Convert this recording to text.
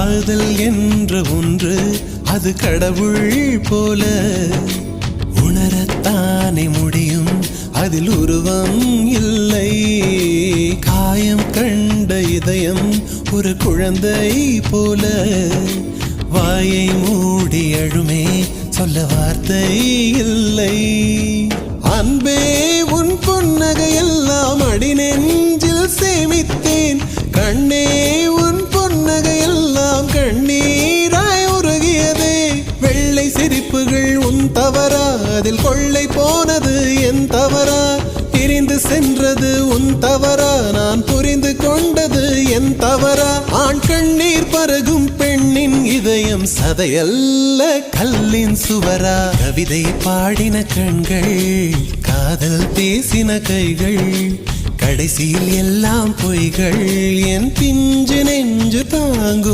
காதல் என்ற ஒன்று அது கடவுள் போல உணரத்தானே முடியும், அதில் உருவம் இல்லை. காயம் கண்ட இதயம் ஒரு குழந்தை போல வாயை மூடி அழுமே, சொல்ல வார்த்தை இல்லை. அன்பே உன் புன்னகையெல்லாம் அடி நெஞ்சில் சேமித்தேன். கண்ணே உன் புன்னகையெல்லாம் கண்ணீராய் உருகியதே. வெள்ளை சிரிப்புகள் உன் தவறா, அதில் கொள்ளை போனது என் தவறா? பிரிந்து சென்றது உன் தவறா, நான் புரிந்து கொண்டது என் தவறா? ஆண் கண்ணீர் பருகும் பெண்ணின் இதயம் சதையல்ல கல்லின் சுவரா? கவிதை பாடின கண்கள், காதல் பேசின கைகள், கடைசியில் எல்லாம் பொய்கள். என் பிஞ்சு நெஞ்சு தாங்கும்.